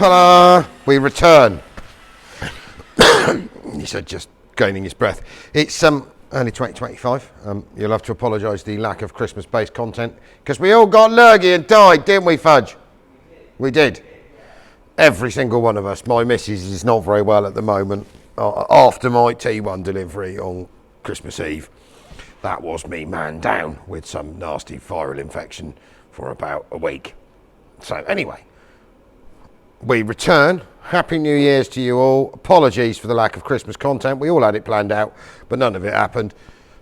Ta-da! We return. He said, just gaining his breath. It's early 2025. You'll have to apologise the lack of Christmas-based content because we all got lurgy and died, didn't we, Fudge? We did. Every single one of us. My missus is not very well at the moment. After my T1 delivery on Christmas Eve, that was me man down with some nasty viral infection for about a week. So anyway, we return. Happy New Year's to you all. Apologies for the lack of Christmas content. We all had it planned out, but none of it happened.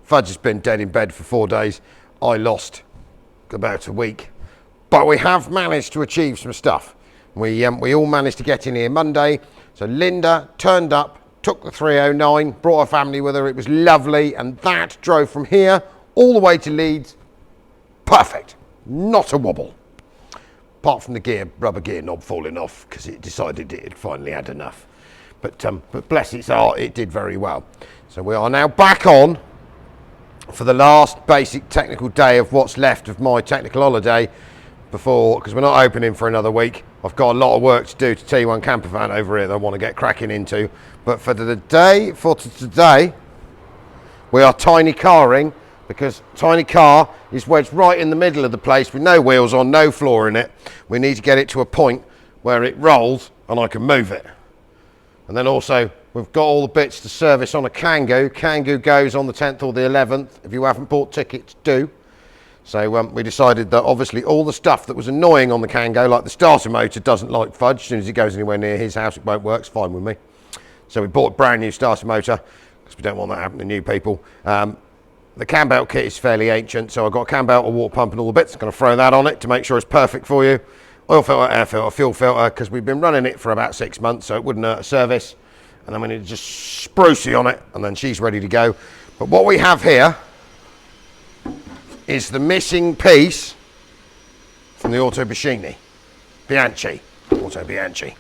Fudge has been dead in bed for 4 days. I lost about a week, but we have managed to achieve some stuff. We all managed to get in here Monday. So Linda turned up, took the 309, brought her family with her. It was lovely, and that drove from here all the way to Leeds. Perfect. Not a wobble. Apart from the rubber gear knob falling off because it decided it had finally had enough. But bless its heart, it did very well. So we are now back on for the last basic technical day of what's left of my technical holiday before, because we're not opening for another week. I've got a lot of work to do to T1 camper van over here that I want to get cracking into. But for today, we are tiny carring, because tiny car is wedged right in the middle of the place with no wheels on, no floor in it. We need to get it to a point where it rolls and I can move it. And then also, we've got all the bits to service on a Kangoo. Kangoo goes on the 10th or the 11th. If you haven't bought tickets, do. So we decided that obviously all the stuff that was annoying on the Kangoo, like the starter motor doesn't like Fudge. As soon as it goes anywhere near his house, it won't work. It's fine with me. So we bought a brand new starter motor because we don't want that to happen to new people. The cam belt kit is fairly ancient, so I've got a cam belt, a water pump and all the bits. I'm going to throw that on it to make sure it's perfect for you. Oil filter, air filter, fuel filter, because we've been running it for about 6 months, so it wouldn't hurt a service. And then we need to just sprucey on it, and then she's ready to go. But what we have here is the missing piece from the Autobianchi. Autobianchi.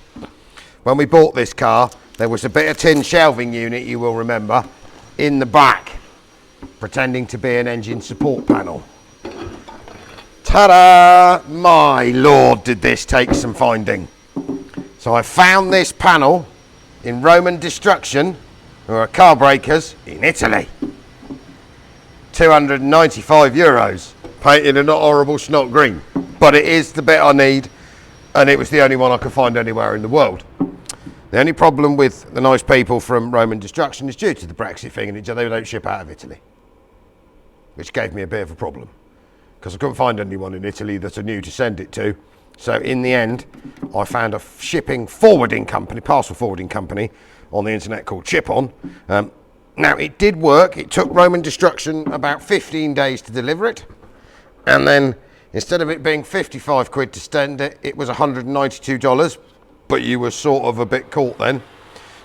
When we bought this car, there was a bit of tin shelving unit, you will remember, in the back, pretending to be an engine support panel. Ta-da! My lord, did this take some finding. So I found this panel in Roman Destruction, who are car breakers in Italy. €295, painted a not horrible snot green, but it is the bit I need, and it was the only one I could find anywhere in the world. The only problem with the nice people from Roman Destruction is due to the Brexit thing, and they don't ship out of Italy, which gave me a bit of a problem because I couldn't find anyone in Italy that I knew to send it to. So in the end, I found a shipping forwarding company, parcel forwarding company on the internet called Chipon. Now it did work. It took Roman Destruction about 15 days to deliver it, and then instead of it being 55 quid to send it, it was $192, but you were sort of a bit caught then.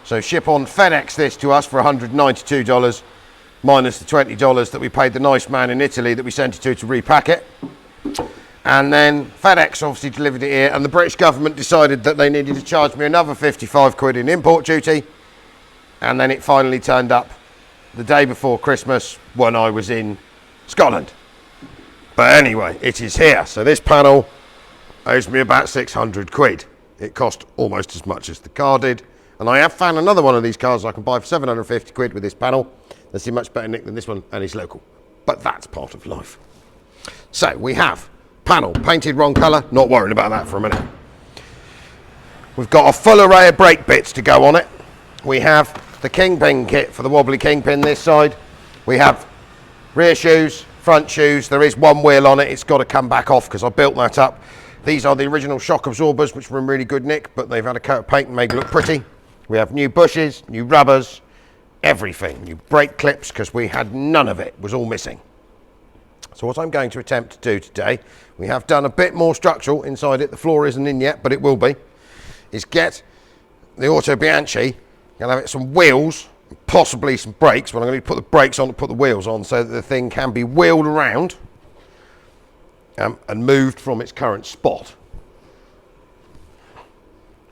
So Chipon FedEx this to us for $192 minus the $20 that we paid the nice man in Italy that we sent it to repack it. And then FedEx obviously delivered it here, and the British government decided that they needed to charge me another 55 quid in import duty, and then it finally turned up the day before Christmas when I was in Scotland. But anyway, it is here. So this panel owes me about 600 quid. It cost almost as much as the car did. And I have found another one of these cars I can buy for 750 quid with this panel. That's in much better nick than this one, and it's local. But that's part of life. So we have panel painted wrong colour, not worrying about that for a minute. We've got a full array of brake bits to go on it. We have the kingpin kit for the wobbly kingpin this side. We have rear shoes, front shoes. There is one wheel on it. It's got to come back off because I built that up. These are the original shock absorbers, which were in really good nick, but they've had a coat of paint and made it look pretty. We have new bushes, new rubbers, everything. New brake clips, because we had none of it. It was all missing. So what I'm going to attempt to do today, we have done a bit more structural inside it. The floor isn't in yet, but it will be, is get the Autobianchi. Going to have it some wheels, possibly some brakes, but I'm going to put the brakes on to put the wheels on so that the thing can be wheeled around and moved from its current spot.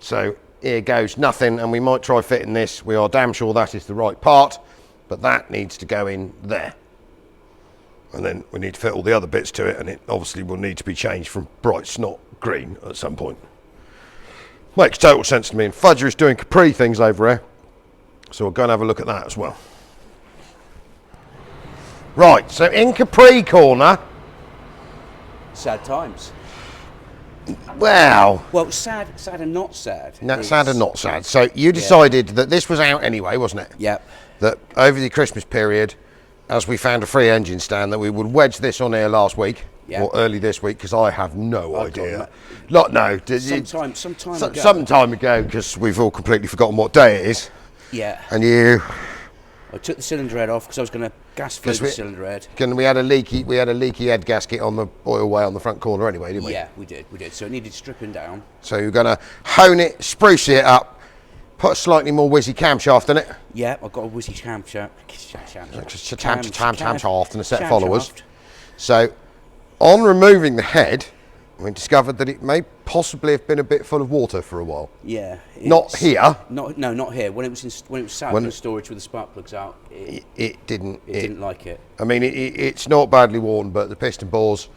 So here goes nothing, and we might try fitting this. We are damn sure that is the right part, but that needs to go in there. And then we need to fit all the other bits to it, and it obviously will need to be changed from bright snot green at some point. Makes total sense to me. And Fudger is doing Capri things over here. So we'll go and have a look at that as well. Right, so in Capri corner. Sad times. Wow. Well, sad and not sad. No, sad and not sad. So you decided that this was out anyway, wasn't it? Yep. That over the Christmas period, as we found a free engine stand, that we would wedge this on here last week. Or early this week, because I have no idea. Some time ago, because we've all completely forgotten what day it is. Yeah. And I took the cylinder head off because I was going to gas fluid the cylinder head. We had a leaky head gasket on the oil way on the front corner anyway, didn't we? Yeah, we did. So it needed stripping down. So you're going to hone it, spruce it up, put a slightly more whizzy camshaft in it. Yeah, I've got a whizzy camshaft. Camshaft and a set of followers. So on removing the head, we discovered that it may possibly have been a bit full of water for a while. Yeah. Not here. Not here. When it was sat in the storage with the spark plugs out, it didn't like it. I mean, it's not badly worn, but the piston bores.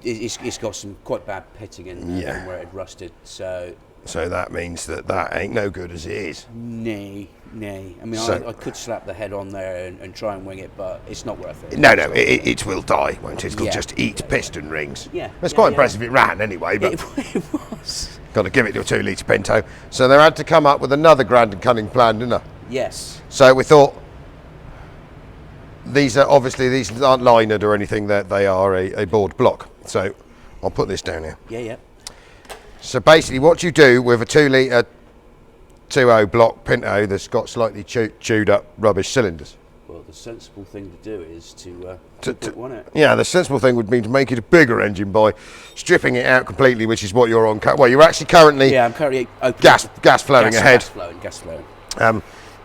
It's got some quite bad pitting in there where it had rusted. So that means that ain't no good as it is. Nay. I mean, I could slap the head on there and try and wing it, but it's not worth it. No, it will die, won't it? It'll just eat piston rings. Yeah. It's quite impressive it ran anyway, but it was. Got to give it to a 2-litre Pinto. So they had to come up with another grand and cunning plan, didn't they? Yes. So we thought, these aren't linered or anything, that they are a bored block. So I'll put this down here. Yeah. So basically what you do with a 2-litre 2.0 block Pinto that's got slightly chewed up rubbish cylinders. Well, the sensible thing to do is to want it. Yeah, the sensible thing would be to make it a bigger engine by stripping it out completely, which is what you're on. Well, you're actually currently. Yeah, I'm currently gas flowing ahead. Gas flowing.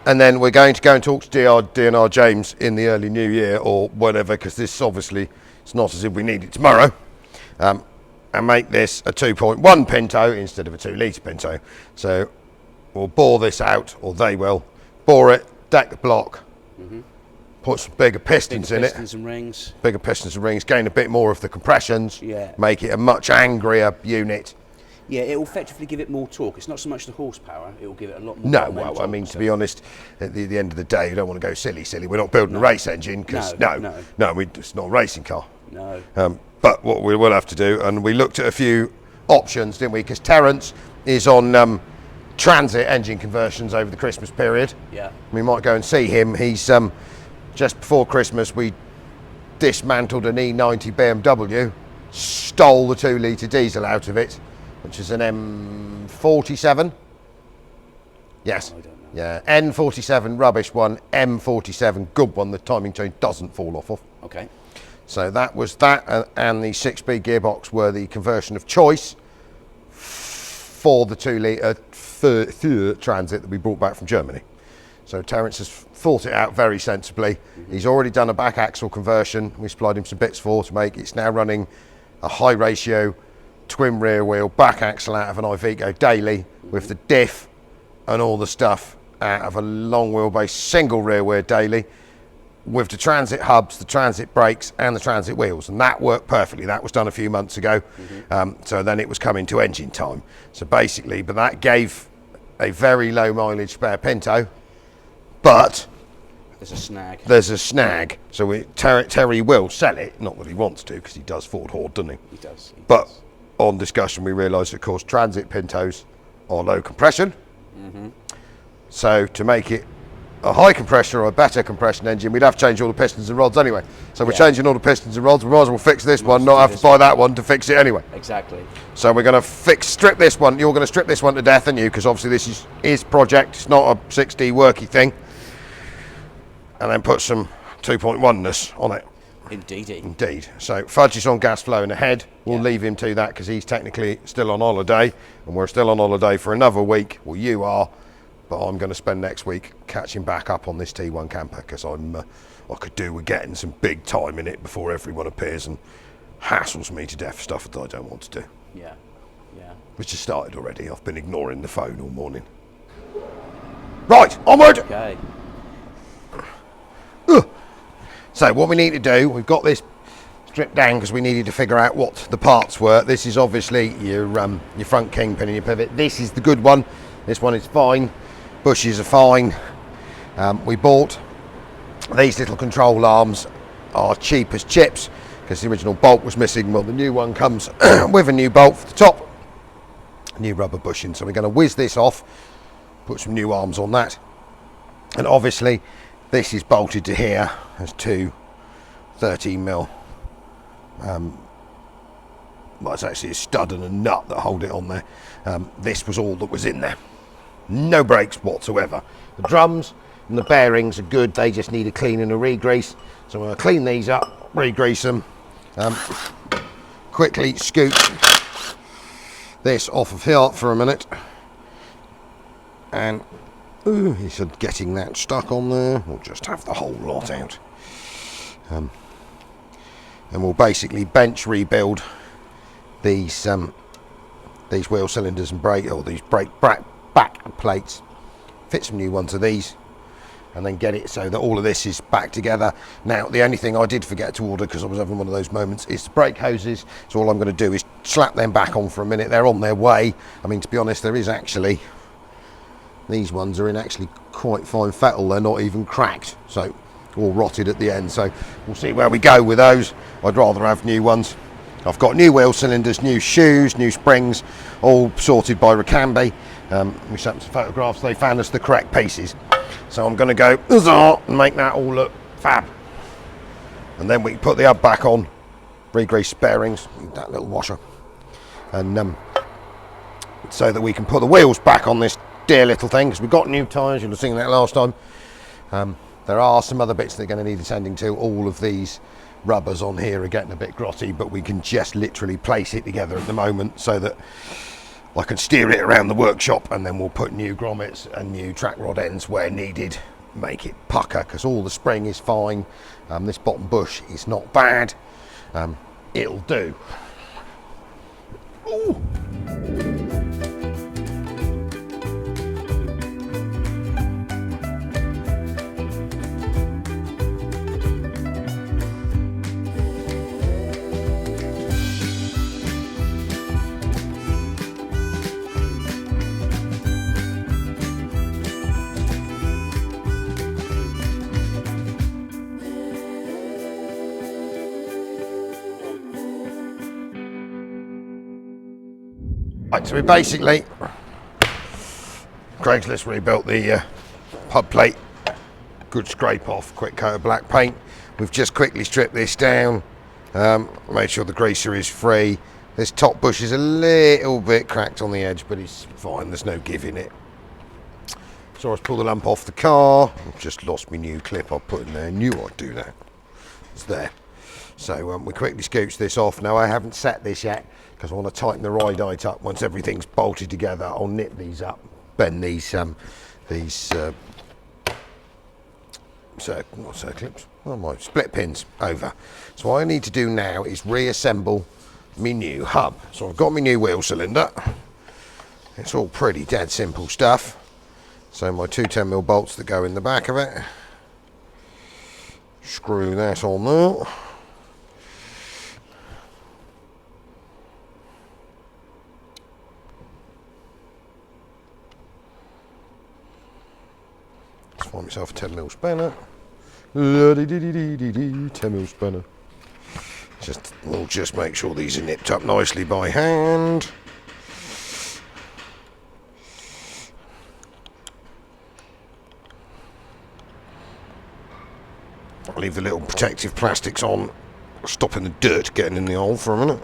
And then we're going to go and talk to DNR James in the early new year or whatever, because this obviously it's not as if we need it tomorrow. And make this a 2.1 Pinto instead of a 2-litre Pinto. So we'll bore this out, or they will bore it, deck the block. Put some bigger pistons in it. Bigger pistons and rings, gain a bit more of the compressions, make it a much angrier unit. Yeah, it will effectively give it more torque. It's not so much the horsepower, it will give it a lot more. No, well, I mean, to be honest, at the end of the day, you don't want to go silly. We're not building a race engine, because it's not a racing car. No. But what we will have to do, and we looked at a few options, didn't we? Because Terence is on transit engine conversions over the Christmas period. Yeah. We might go and see him. He's just before Christmas, we dismantled an E90 BMW, stole the 2-litre diesel out of it, which is an M47. Yes. I don't know. Yeah, N47 rubbish one, M47 good one. The timing chain doesn't fall off of. Okay. So that was that, and the 6-speed gearbox were the conversion of choice for the 2-litre Transit that we brought back from Germany. So Terence has thought it out very sensibly. He's already done a back axle conversion. We supplied him some bits to make. It's now running a high ratio twin rear wheel back axle out of an Iveco daily with the diff and all the stuff out of a long wheelbase single rear wheel daily with the transit hubs, the transit brakes and the transit wheels, and that worked perfectly. That was done a few months ago. So then it was coming to engine time. So basically, but that gave a very low mileage spare Pinto, but there's a snag. So Terry will sell it, not that he wants to, because he does Ford Horde, doesn't he? He does. But on discussion we realised, of course, transit Pintos are low compression. So to make it a high compression or a better compression engine, we'd have to change all the pistons and rods anyway. So we're changing all the pistons and rods. We might as well fix this one, not have to buy that one to fix it anyway. Exactly. So we're going to strip this one. You're going to strip this one to death, aren't you? Because obviously this is project. It's not a 6D worky thing. And then put some 2.1ness on it. Indeed. So Fudge is on gas flowing ahead. We'll leave him to that because he's technically still on holiday, and we're still on holiday for another week. Well, you are, but I'm going to spend next week catching back up on this T1 camper, because I could do with getting some big time in it before everyone appears and hassles me to death for stuff that I don't want to do. Yeah. Which has started already. I've been ignoring the phone all morning. Right, onward. Okay. So what we need to do, we've got this strip down because we needed to figure out what the parts were. This is obviously your front kingpin and your pivot. This is the good one. This one is fine. Bushes are fine. We bought these little control arms, are cheap as chips because the original bolt was missing. Well, the new one comes with a new bolt for the top, new rubber bushing. So we're going to whiz this off, put some new arms on that, and obviously this is bolted to here as two 13mm. Well, it's actually a stud and a nut that hold it on there. This was all that was in there. No brakes whatsoever. The drums and the bearings are good. They just need a clean and a re-grease. So I'm going to clean these up, re-grease them. Quickly scoot this off of here for a minute. And he said getting that stuck on there. We'll just have the whole lot out. And we'll basically bench rebuild these wheel cylinders and brake, or these brake back plates. Fit some new ones of these, and then get it so that all of this is back together. Now, the only thing I did forget to order, because I was having one of those moments, is the brake hoses. So all I'm going to do is slap them back on for a minute. They're on their way. I mean, to be honest, there is actually, these ones are in actually quite fine fettle. They're not even cracked, so all rotted at the end. So we'll see where we go with those. I'd rather have new ones. I've got new wheel cylinders, new shoes, new springs, all sorted by Ricambi. We sent some photographs. They found us the correct pieces. So I'm going to go huzzah and make that all look fab. And then we can put the hub back on, re-grease bearings, that little washer, and so that we can put the wheels back on this dear little thing, because we've got new tyres. You'll have seen that last time. There are some other bits that are going to need attending to. All of these rubbers on here are getting a bit grotty, but we can just literally place it together at the moment so that I can steer it around the workshop, and then we'll put new grommets and new track rod ends where needed, make it pucker, because all the spring is fine. This bottom bush is not bad. It'll do. Ooh. Right, so we basically Craigslist rebuilt the pub plate, good scrape off, quick coat of black paint. We've just quickly stripped this down, made sure the greaser is free. This top bush is a little bit cracked on the edge, but it's fine, there's no giving it. So I pulled the lamp off the car. I've just lost my new clip I put in there. I knew I'd do that. It's there. So we quickly scooched this off. Now I haven't set this yet because I want to tighten the ride-height up. Once everything's bolted together, I'll nip these up, bend these circlips, oh my, split pins over. So what I need to do now is reassemble my new hub. So I've got my new wheel cylinder. It's all pretty dead simple stuff. So my two 10mm bolts that go in the back of it. Screw that on there. Let's find myself a 10mm spanner. 10mm spanner. We'll just make sure these are nipped up nicely by hand. I'll leave the little protective plastics on, stopping the dirt getting in the hole for a minute.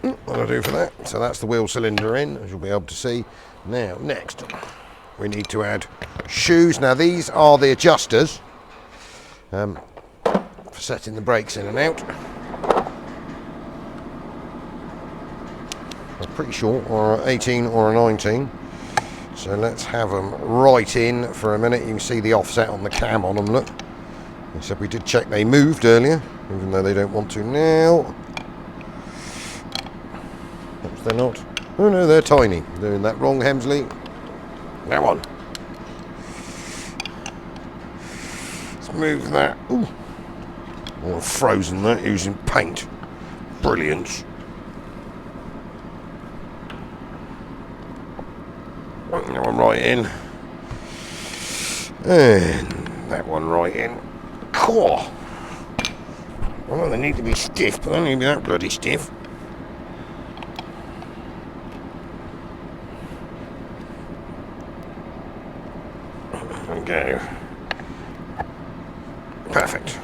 That'll do for that. So that's the wheel cylinder in, as you'll be able to see. Now, next, we need to add shoes. Now, these are the adjusters for setting the brakes in and out. I'm pretty sure, or 18 or a 19. So let's have them right in for a minute. You can see the offset on the cam on them, look. Except we did check they moved earlier, even though they don't want to now. Perhaps they're not. Oh no, they're tiny. Doing that wrong, Hemsley. That one. Let's move that. Ooh. Oh, I've frozen that using paint. Brilliant. That one right in. And that one right in. Cool. Well, they need to be stiff, but they don't need to be that bloody stiff. There we go. Perfect.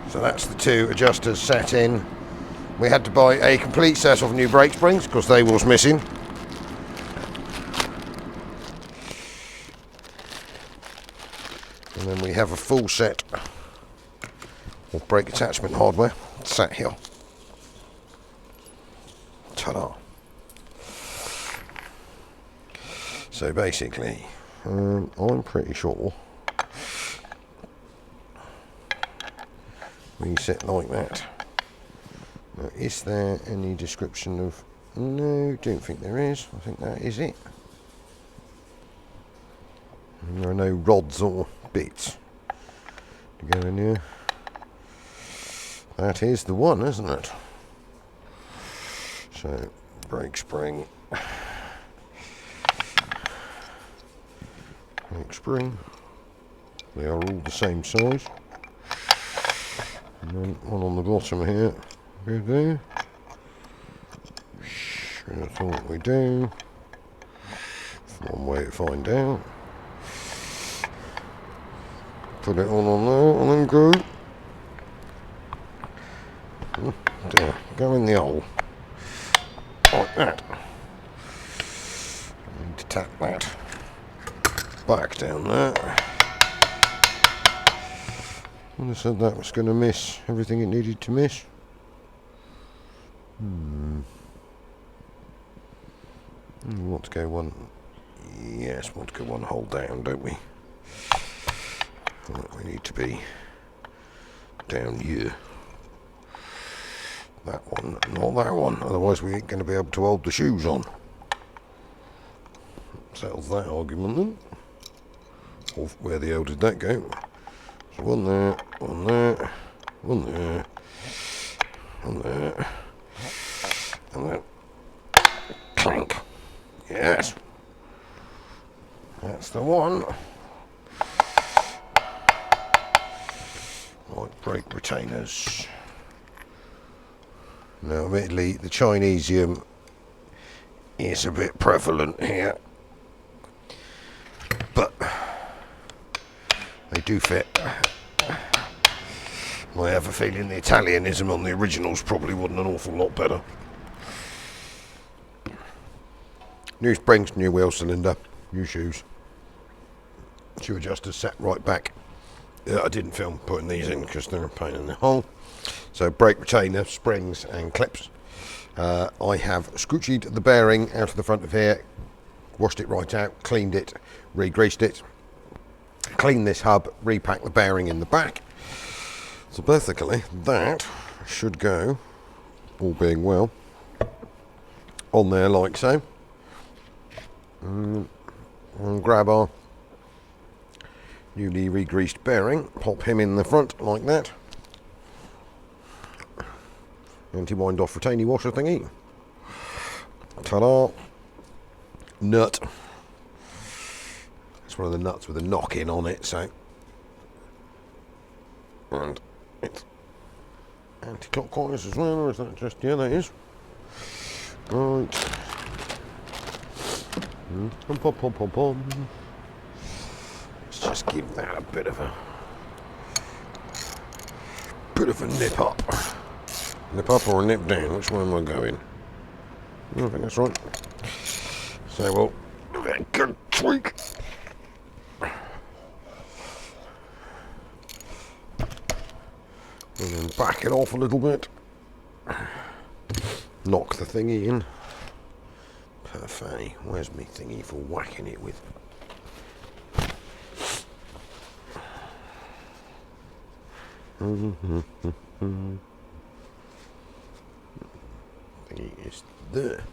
So that's the two adjusters set in. We had to buy a complete set of new brake springs because they was missing. And then we have a full set of brake attachment hardware sat here. Ta-da. So basically, I'm pretty sure we set like that. Now, is there any description of... No, don't think there is. I think that is it. And there are no rods or bits to go in here. That is the one, isn't it? So, brake spring. Brake spring. They are all the same size. And then one on the bottom here. We do. I thought we do. That's one way to find out. Put it all on there and then go. There, go in the hole. Like that. I need to tap that back down there. I said that was going to miss everything it needed to miss. We want to go one. Yes, we want to go one hole down, don't we? Right, we need to be down here. That one, not that one. Otherwise, we ain't going to be able to hold the shoes on. Settles that argument then. Or where the hell did that go? So one there, one there, one there, one there, and then clank. Yes, that's the one. Right, brake retainers. Now, admittedly, the Chinesium is a bit prevalent here, but they do fit. I have a feeling the Italianism on the originals probably wasn't an awful lot better. New springs, new wheel cylinder, new shoes. Shoe adjusters set right back. I didn't film putting these in because they're a pain in the hole. So brake retainer, springs and clips. I have scroochied the bearing out of the front of here, washed it right out, cleaned it, re-greased it, cleaned this hub, repacked the bearing in the back. So basically that should go, all being well, on there like so. And grab our newly re-greased bearing, pop him in the front like that. Anti-wind off retaining washer thingy. Ta-da! Nut. It's one of the nuts with a knock-in on it, so. And it's anti-clockwise as well, or is that just, yeah, that is. Right. Pom, pom, pom, pom. Let's just give that a bit of a nip up. Nip up or nip down? Which one am I going? I think that's right. So we'll give it a good tweak. And then back it off a little bit. Knock the thingy in. Perfect. Where's my thingy for whacking it with? Thingy is there.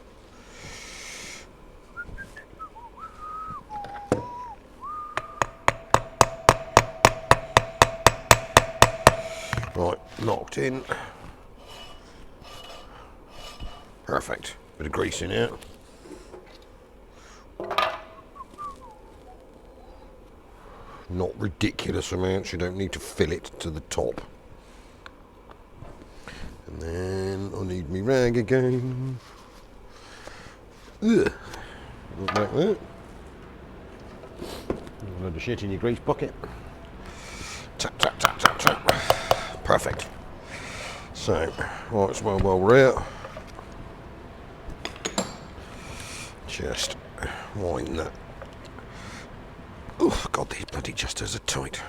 locked in. Perfect. Bit of grease in here. Not ridiculous amounts, you don't need to fill it to the top. And then I need me rag again. Ugh. Look like that. A load of shit in your grease bucket. Tap, tap, tap, tap, tap. Perfect. So, while it's well here, just wind that. Oh God, these bloody adjusters are tight.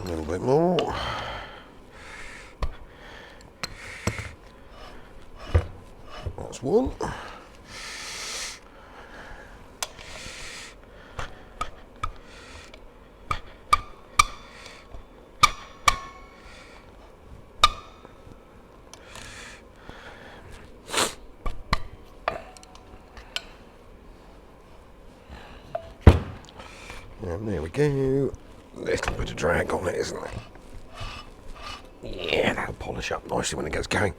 A little bit more. That's one. And there we go. Little bit of drag on it, isn't there? Yeah, that'll polish up nicely when it gets going.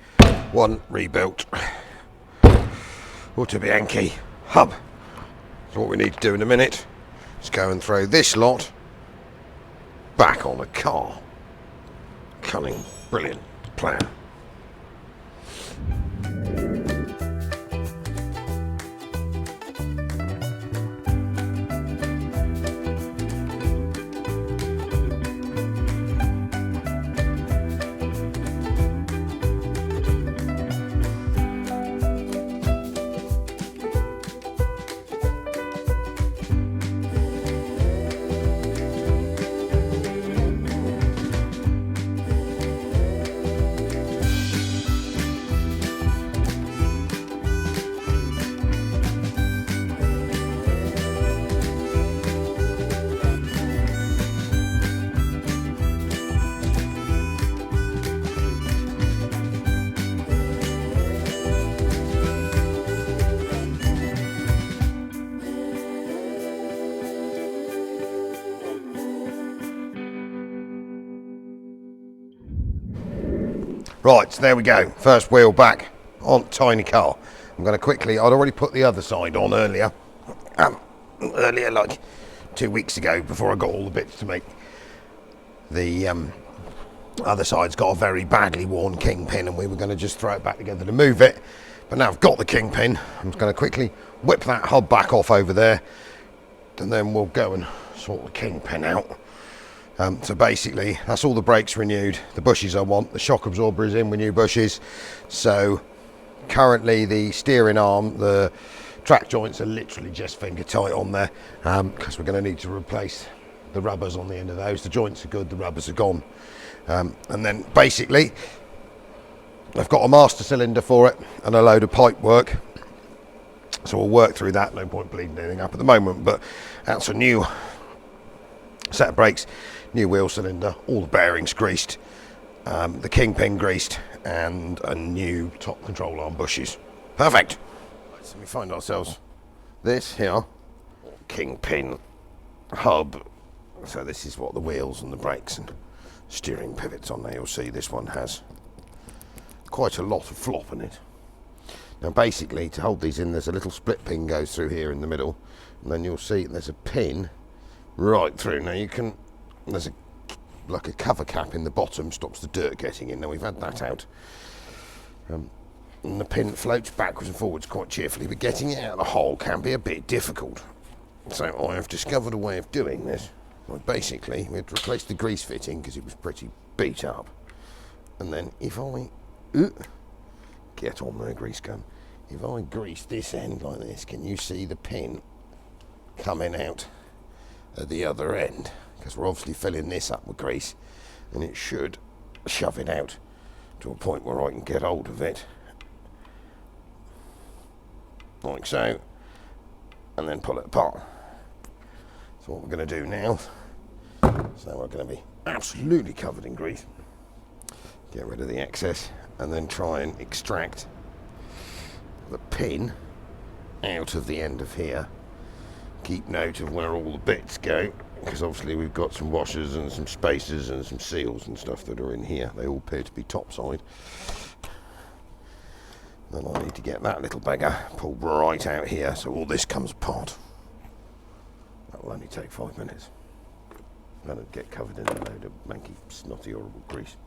One rebuilt Autobianchi hub. So what we need to do in a minute is go and throw this lot back on a car. Cunning, brilliant plan. Right, so there we go. First wheel back on tiny car. I'm going to quickly, I'd already put the other side on earlier. Like 2 weeks ago, before I got all the bits to make. The other side's got a very badly worn kingpin, and we were going to just throw it back together to move it. But now I've got the kingpin, I'm just going to quickly whip that hub back off over there, and then we'll go and sort the kingpin out. So basically, that's all the brakes renewed, the bushes I want, the shock absorber is in with new bushes. So currently the steering arm, the track joints are literally just finger tight on there, because we're going to need to replace the rubbers on the end of those. The joints are good, the rubbers are gone. And then basically, I've got a master cylinder for it and a load of pipe work. So we'll work through that, no point bleeding anything up at the moment, but that's a new set of brakes, new wheel cylinder, all the bearings greased, the kingpin greased, and a new top control arm bushes. Perfect. Right, so we find ourselves this here, kingpin hub. So this is what the wheels and the brakes and steering pivots on there. You'll see this one has quite a lot of flop in it. Now basically, to hold these in, there's a little split pin goes through here in the middle, and then you'll see there's a pin right through. Now you can, there's like a cover cap in the bottom, stops the dirt getting in. Now we've had that out, and the pin floats backwards and forwards quite cheerfully, but getting it out of the hole can be a bit difficult. So I have discovered a way of doing this. Well, basically, we had to replace the grease fitting because it was pretty beat up, and then if I get on there, grease gun, if I grease this end like this, can you see the pin coming out at the other end? Because we're obviously filling this up with grease, and it should shove it out to a point where I can get hold of it like so, and then pull it apart. So what we're going to do now, so we're going to be absolutely covered in grease. Get rid of the excess and then try and extract the pin out of the end of here. Keep note of where all the bits go, because obviously we've got some washers and some spacers and some seals and stuff that are in here. They all appear to be topside. Then I need to get that little beggar pulled right out here so all this comes apart. That will only take 5 minutes. And it'll get covered in a load of manky, snotty, horrible grease.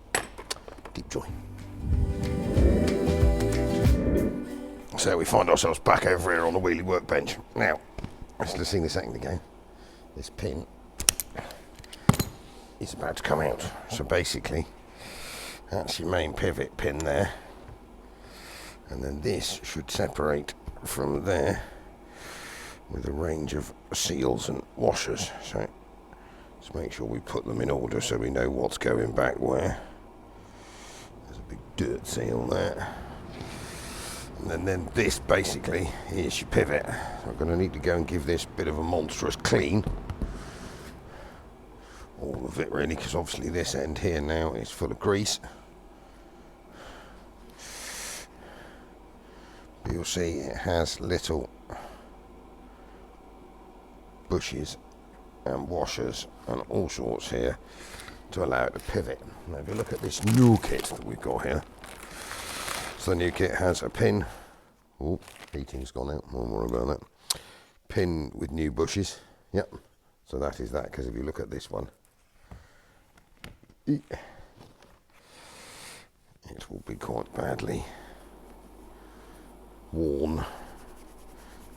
Deep joy. So we find ourselves back over here on the wheelie workbench. Now, as you've seen a second ago, this pin is about to come out. So basically, that's your main pivot pin there. And then this should separate from there with a range of seals and washers. So let's make sure we put them in order so we know what's going back where. There's a big dirt seal there. And then this basically is your pivot. So I'm going to need to go and give this a bit of a monstrous clean. All of it really, because obviously this end here now is full of grease. But you'll see it has little bushes and washers and all sorts here to allow it to pivot. Now if you look at this new kit that we've got here, so the new kit has a pin. Oh, heating's gone out, don't worry about that. Pin with new bushes, yep. So that is that, because if you look at this one, it will be quite badly worn,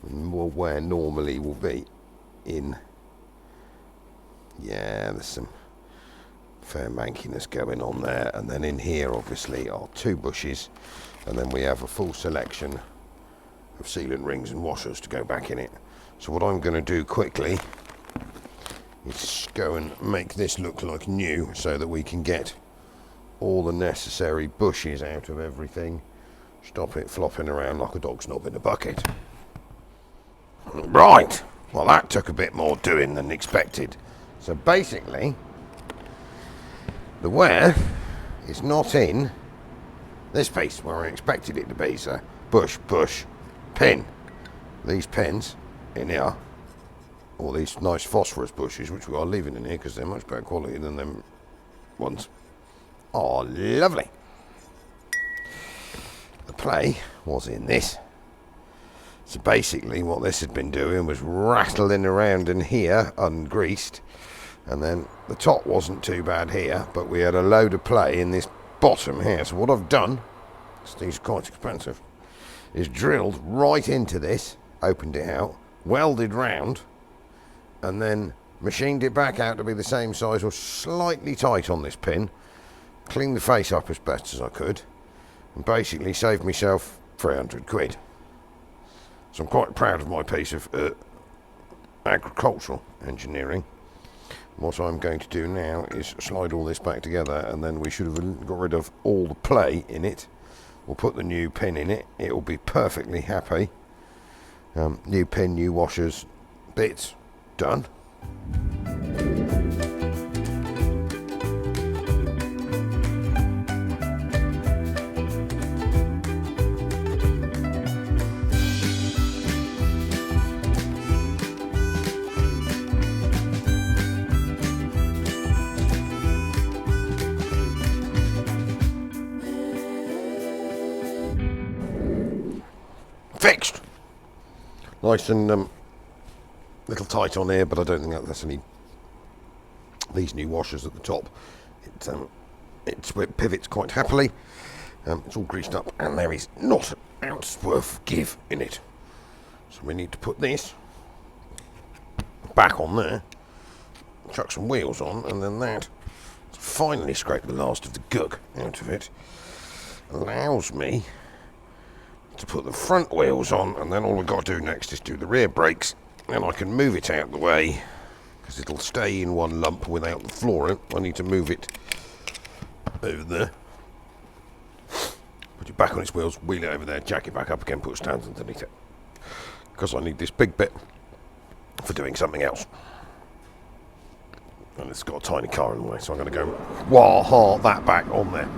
and where normally will be in, yeah, there's some fair mankiness going on there. And then in here obviously are 2 bushes, and then we have a full selection of sealant rings and washers to go back in it. So what I'm going to do quickly is go and make this look like new so that we can get all the necessary bushes out of everything. Stop it flopping around like a dog's knob in a bucket. Right, well that took a bit more doing than expected. So basically, the wear is not in this piece where I expected it to be. So bush, pin. These pins in here, all these nice phosphorus bushes, which we are leaving in here because they're much better quality than them ones. Oh, lovely. The play was in this. So basically what this had been doing was rattling around in here ungreased, and then the top wasn't too bad here, but we had a load of play in this bottom here. So what I've done, because these are quite expensive, is drilled right into this, opened it out, welded round, and then machined it back out to be the same size or slightly tight on this pin, cleaned the face up as best as I could, and basically saved myself 300 quid. So I'm quite proud of my piece of agricultural engineering. What I'm going to do now is slide all this back together, and then we should have got rid of all the play in it. We'll put the new pin in it. It will be perfectly happy. New pin, new washers, bits, done. Fixed. Nice and little tight on here, but I don't think that's any. These new washers at the top, it pivots quite happily. It's all greased up, and there is not an ounce worth of give in it. So we need to put this back on there, chuck some wheels on, and then that finally scrape the last of the gug out of it. Allows me to put the front wheels on, and then all we've got to do next is do the rear brakes, and I can move it out of the way because it'll stay in one lump without the floor in. I need to move it over there, put it back on its wheels, wheel it over there, jack it back up again, put stands underneath it, because I need this big bit for doing something else. And it's got a tiny car in the way, so I'm going to go wah that back on there.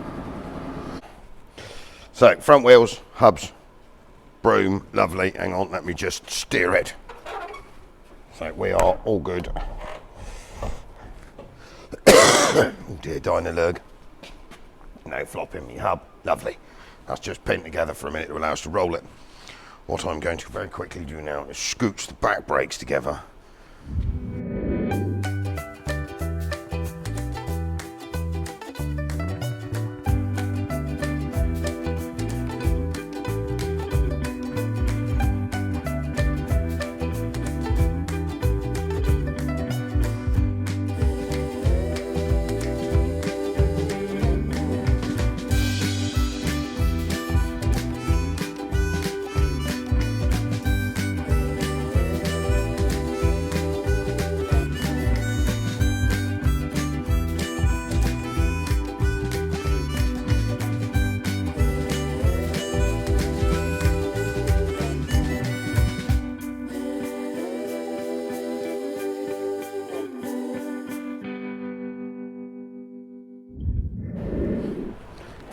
So front wheels, hubs, broom, lovely. Hang on, let me just steer it. So we are all good. Oh dear, Dynalurg. No flop in my hub, lovely. That's just pinned together for a minute to allow us to roll it. What I'm going to very quickly do now is scooch the back brakes together.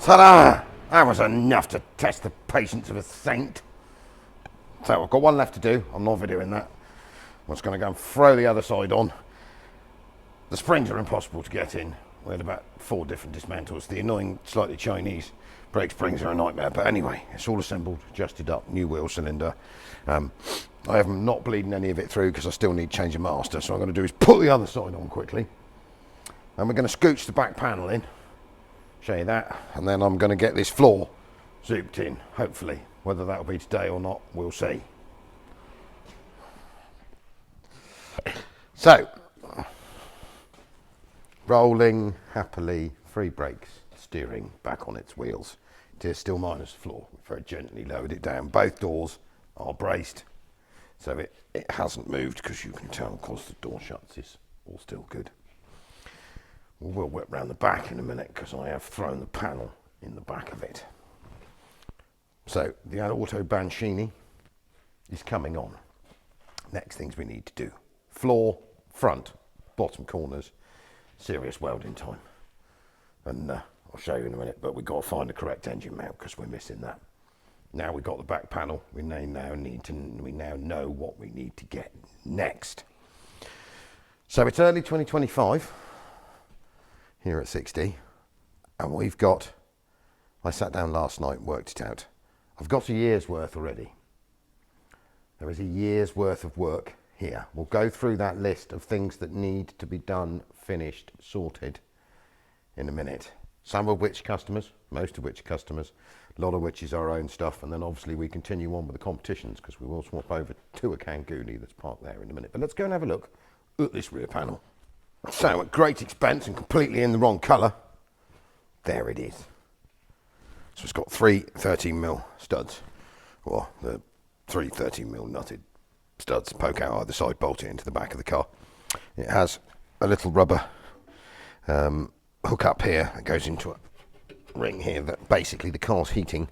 Ta-da! That was enough to test the patience of a saint. So I've got one left to do. I'm not videoing that. I'm just going to go and throw the other side on. The springs are impossible to get in. We had about 4 different dismantles. The annoying, slightly Chinese brake springs are a nightmare. But anyway, it's all assembled, adjusted up, new wheel cylinder. I am not bleeding any of it through because I still need to change a master. So what I'm going to do is put the other side on quickly. And we're going to scooch the back panel in. Show you that, and then I'm going to get this floor zooped in, hopefully. Whether that'll be today or not, we'll see. So, rolling happily, free brakes, steering back on its wheels. It is still minus the floor. Very gently lowered it down. Both doors are braced, so it hasn't moved, because you can tell, of course, the door shuts is all still good. We'll whip round the back in a minute because I have thrown the panel in the back of it. So the Autobianchi is coming on. Next things we need to do. Floor, front, bottom corners, serious welding time. And I'll show you in a minute, but we've got to find the correct engine mount because we're missing that. Now we've got the back panel, we now know what we need to get next. So it's early 2025. Here at 60, and we've got, I sat down last night and worked it out. I've got a year's worth already. There is a year's worth of work here. We'll go through that list of things that need to be done, finished, sorted in a minute. Some of which customers, most of which customers, a lot of which is our own stuff, and then obviously we continue on with the competitions because we will swap over to a Kangoonie that's parked there in a minute. But let's go and have a look at this rear panel. So at great expense and completely in the wrong colour, there it is. So it's got 3 13mm studs, or the 3 13mm nutted studs poke out either side, bolt it into the back of the car. It has a little rubber hook up here that goes into a ring here that basically the car's heating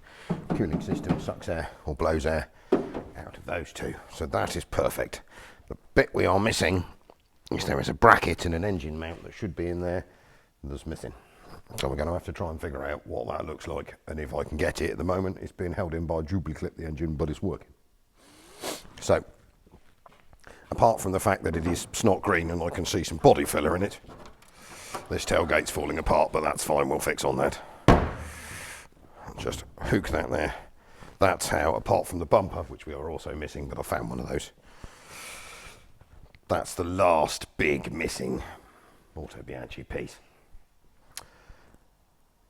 cooling system sucks air or blows air out of those two. So that is perfect. The bit we are missing is there is a bracket and an engine mount that should be in there that's missing. So we're going to have to try and figure out what that looks like, and if I can get it. At the moment it's being held in by a duplicate the engine, but it's working. So apart from the fact that it is snot green and I can see some body filler in it, this tailgate's falling apart, but that's fine, we'll fix on that. I'll just hook that there. That's how, apart from the bumper, which we are also missing, but I found one of those. That's the last big missing Autobianchi piece.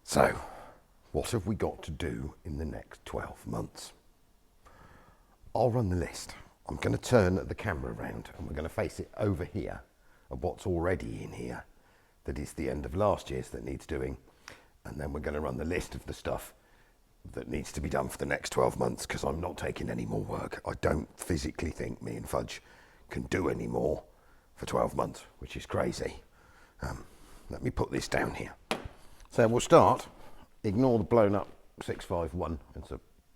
So, what have we got to do in the next 12 months? I'll run the list. I'm going to turn the camera around and we're going to face it over here at what's already in here that is the end of last year's that needs doing, and then we're going to run the list of the stuff that needs to be done for the next 12 months because I'm not taking any more work. I don't physically think me and Fudge can do any more for 12 months, which is crazy. Let me put this down here. So we'll start. Ignore the blown up 651.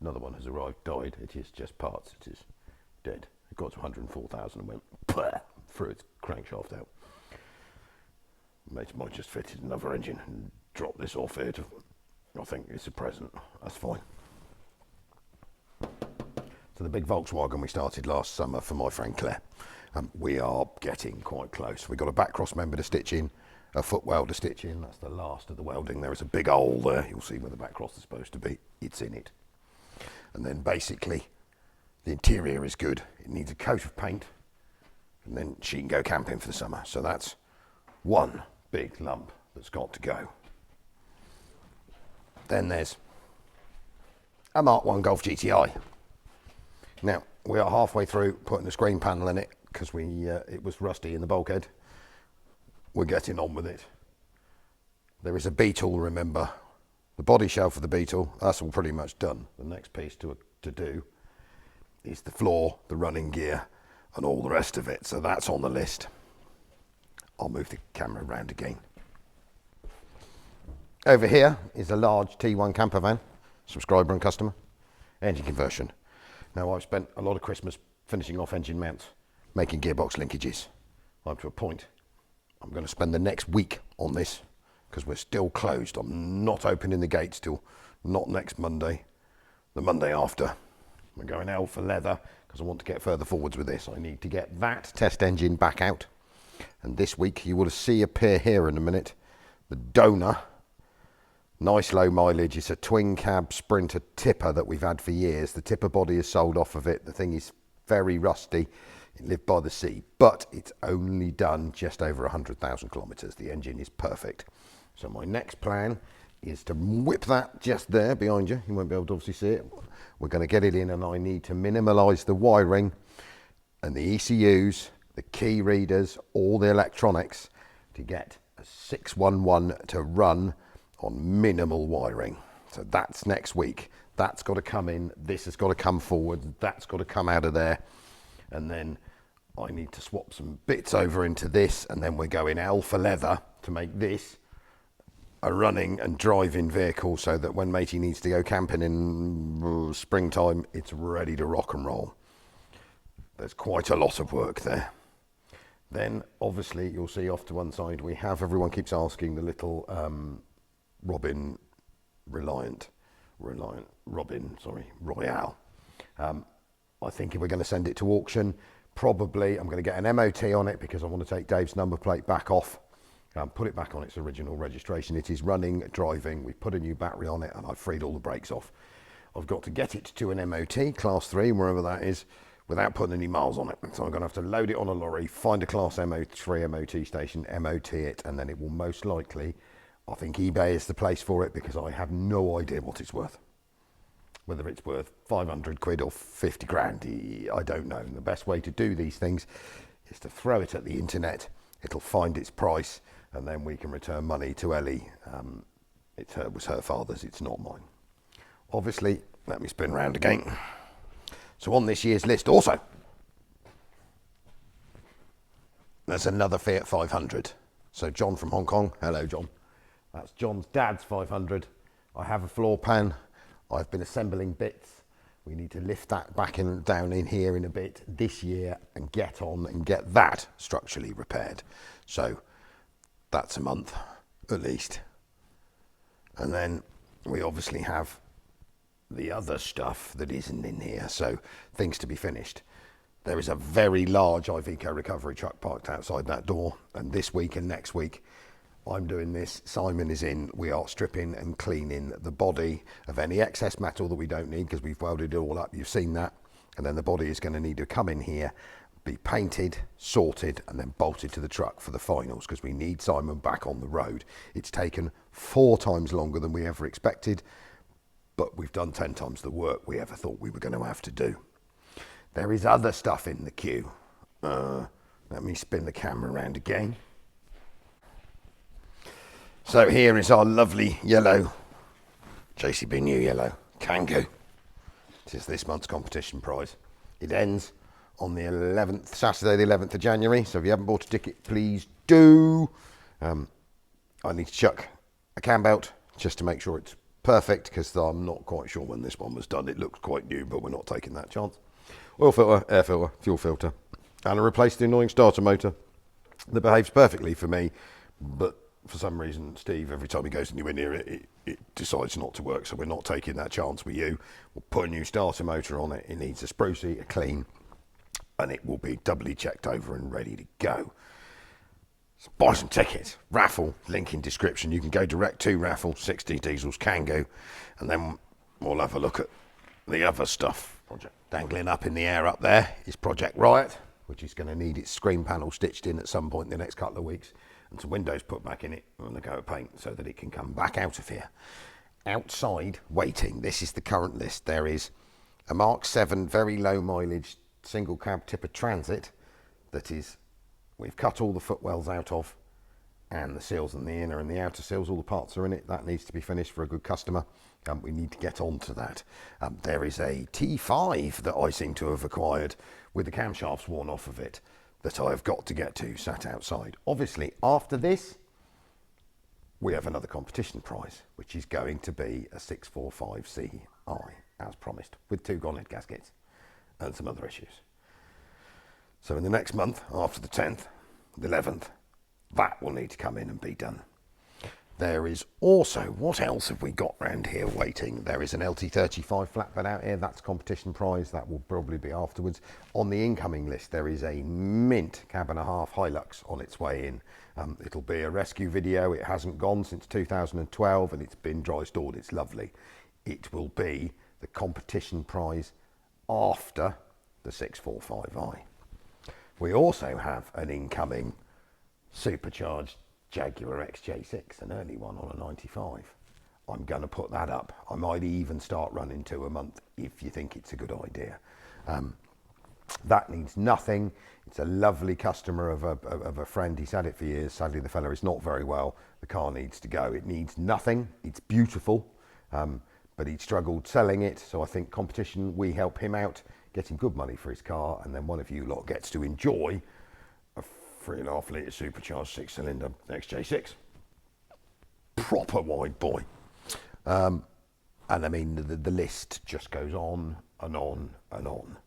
Another one has arrived, died. It is just parts. It is dead. It got to 104,000 and went through its crankshaft out. Might just fitted another engine and drop this off here. I think it's a present. That's fine. So the big Volkswagen we started last summer for my friend Claire. We are getting quite close. We've got a back cross member to stitch in, a footwell to stitch in. That's the last of the welding. There is a big hole there. You'll see where the back cross is supposed to be. It's in it. And then basically the interior is good. It needs a coat of paint, and then she can go camping for the summer. So that's one big lump that's got to go. Then there's a Mark 1 Golf GTI. Now, we are halfway through putting a screen panel in it because it was rusty in the bulkhead. We're getting on with it. There is a Beetle, remember. The body shell for the Beetle, that's all pretty much done. The next piece to do is the floor, the running gear, and all the rest of it. So that's on the list. I'll move the camera around again. Over here is a large T1 camper van, subscriber and customer, engine conversion. Now, I've spent a lot of Christmas finishing off engine mounts, making gearbox linkages. Up to a point, I'm going to spend the next week on this because we're still closed. I'm not opening the gates till not next Monday, the Monday after. We're going L for leather because I want to get further forwards with this. I need to get that test engine back out. And this week you will see appear here in a minute the donor. Nice low mileage. It's a twin cab Sprinter tipper that we've had for years. The tipper body is sold off of it. The thing is very rusty. It lived by the sea, but it's only done just over 100,000 kilometres. The engine is perfect. So my next plan is to whip that just there behind you. You won't be able to obviously see it. We're going to get it in, and I need to minimalise the wiring and the ECUs, the key readers, all the electronics to get a 611 to run on minimal wiring. So that's next week. That's got to come in. This has got to come forward. That's got to come out of there. And then I need to swap some bits over into this, and then we're going L for leather to make this a running and driving vehicle so that when matey needs to go camping in springtime, it's ready to rock and roll. There's quite a lot of work there. Then obviously you'll see off to one side we have, everyone keeps asking, the little Royale. I think if we're going to send it to auction, probably I'm going to get an MOT on it because I want to take Dave's number plate back off, put it back on its original registration. It is running, driving. We've put a new battery on it and I've freed all the brakes off. I've got to get it to an MOT, class 3, wherever that is, without putting any miles on it. So I'm going to have to load it on a lorry, find a class 3 MOT station, MOT it, and then it will most likely, I think eBay is the place for it because I have no idea what it's worth. Whether it's worth 500 quid or 50 grand, I don't know. And the best way to do these things is to throw it at the internet. It'll find its price, and then we can return money to Ellie. It was her father's, it's not mine. Obviously, let me spin round again. So on this year's list also, there's another Fiat 500. So John from Hong Kong, hello John. That's John's dad's 500. I have a floor pan. I've been assembling bits. We need to lift that back and down in here in a bit this year and get on and get that structurally repaired. So that's a month at least. And then we obviously have the other stuff that isn't in here. So things to be finished. There is a very large Iveco recovery truck parked outside that door. And this week and next week, I'm doing this, Simon is in, we are stripping and cleaning the body of any excess metal that we don't need because we've welded it all up, you've seen that. And then the body is going to need to come in here, be painted, sorted, and then bolted to the truck for the finals because we need Simon back on the road. It's taken 4 times longer than we ever expected, but we've done 10 times the work we ever thought we were going to have to do. There is other stuff in the queue. Let me spin the camera around again. So here is our lovely yellow, JCB New Yellow Kangoo. This is this month's competition prize. It ends on the 11th, Saturday the 11th of January. So if you haven't bought a ticket, please do. I need to chuck a cam belt just to make sure it's perfect because I'm not quite sure when this one was done. It looks quite new, but we're not taking that chance. Oil filter, air filter, fuel filter, and I replaced the annoying starter motor that behaves perfectly for me, but for some reason, Steve, every time he goes anywhere near it, it decides not to work. So we're not taking that chance with you. We'll put a new starter motor on it. It needs a sprucey, a clean, and it will be doubly checked over and ready to go. So buy some tickets. Raffle, link in description. You can go direct to raffle, 60 diesels can go, and then we'll have a look at the other stuff. Project dangling up in the air up there is Project Riot, which is going to need its screen panel stitched in at some point in the next couple of weeks, and some windows put back in it and a coat of paint so that it can come back out of here. Outside, waiting, this is the current list. There is a Mark 7 very low mileage single cab tipper Transit that is, we've cut all the footwells out of, and the seals and the inner and the outer seals, all the parts are in it. That needs to be finished for a good customer. We need to get on to that. There is a T5 that I seem to have acquired with the camshafts worn off of it that I've got to get to, sat outside. Obviously, after this, we have another competition prize, which is going to be a 645Ci, as promised, with 2 gone-head gaskets and some other issues. So in the next month, after the 10th, the 11th, that will need to come in and be done. There is also, what else have we got around here waiting? There is an LT35 flatbed out here. That's competition prize. That will probably be afterwards. On the incoming list, there is a mint cab and a half Hilux on its way in. It'll be a rescue video. It hasn't gone since 2012 and it's been dry stored. It's lovely. It will be the competition prize after the 645i. We also have an incoming supercharged Jaguar XJ6, an early one on a 95. I'm going to put that up. I might even start running 2 a month if you think it's a good idea. That needs nothing. It's a lovely customer of a friend. He's had it for years. Sadly, the fella is not very well. The car needs to go. It needs nothing. It's beautiful, but he struggled selling it. So I think competition, we help him out, get him good money for his car, and then one of you lot gets to enjoy a 3.5 litre supercharged 6-cylinder XJ6. Proper wide boy. And I mean, the list just goes on and on and on.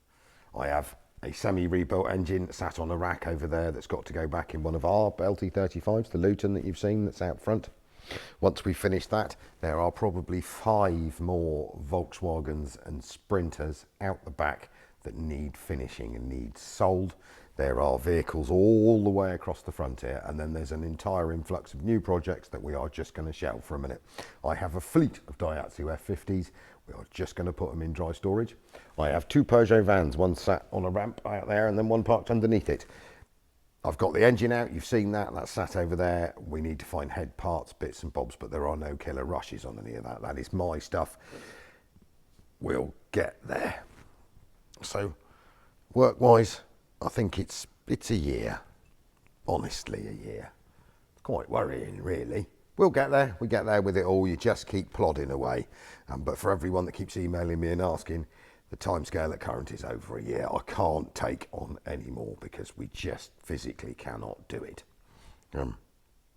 I have a semi-rebuilt engine sat on a rack over there that's got to go back in one of our LT35s, the Luton that you've seen that's out front. Once we finish that, there are probably 5 more Volkswagens and Sprinters out the back that need finishing and need sold. There are vehicles all the way across the front here, and then there's an entire influx of new projects that we are just going to shelve for a minute. I have a fleet of Daihatsu F50s. We are just going to put them in dry storage. I have 2 Peugeot vans, one sat on a ramp out there and then one parked underneath it. I've got the engine out, you've seen that, that's sat over there. We need to find head parts, bits and bobs, but there are no killer rushes on any of that. That is my stuff. We'll get there. So, work-wise, I think it's a year. Honestly, a year. Quite worrying, really. We'll get there. We get there with it all. You just keep plodding away. But for everyone that keeps emailing me and asking, the timescale at current is over a year. I can't take on any more because we just physically cannot do it.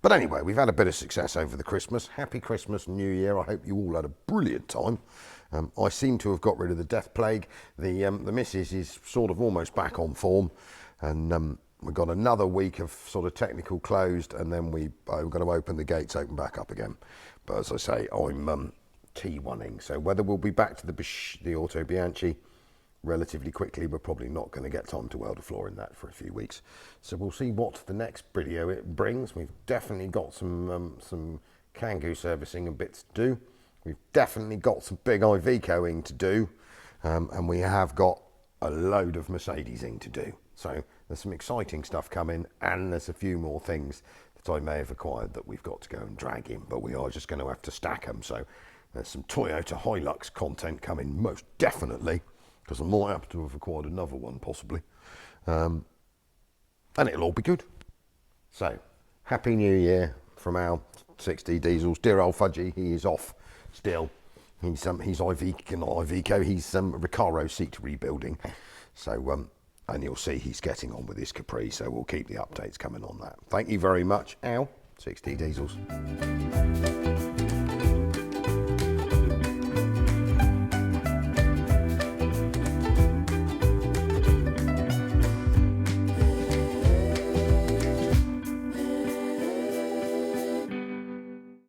But anyway, we've had a bit of success over the Christmas. Happy Christmas and New Year. I hope you all had a brilliant time. I seem to have got rid of the death plague. The missus is sort of almost back on form, and we've got another week of sort of technical closed, and then I'm going to open the gates, open back up again. But as I say, I'm T1ing, so whether we'll be back to the Autobianchi relatively quickly, we're probably not going to get time to weld a floor in that for a few weeks. So we'll see what the next video it brings. We've definitely got some Kangoo servicing and bits to do. We've definitely got some big Iveco-ing to do, and we have got a load of Mercedes-ing to do. So there's some exciting stuff coming, and there's a few more things that I may have acquired that we've got to go and drag in, but we are just going to have to stack them. So there's some Toyota Hilux content coming, most definitely, because I might have to have acquired another one, possibly. And it'll all be good. So, Happy New Year from our 6D Diesels. Dear old Fudgy, he is off still. He's Iveco, not Iveco, he's Recaro seat rebuilding. So, and you'll see he's getting on with his Capri, so we'll keep the updates coming on that. Thank you very much, Al, 6D Diesels.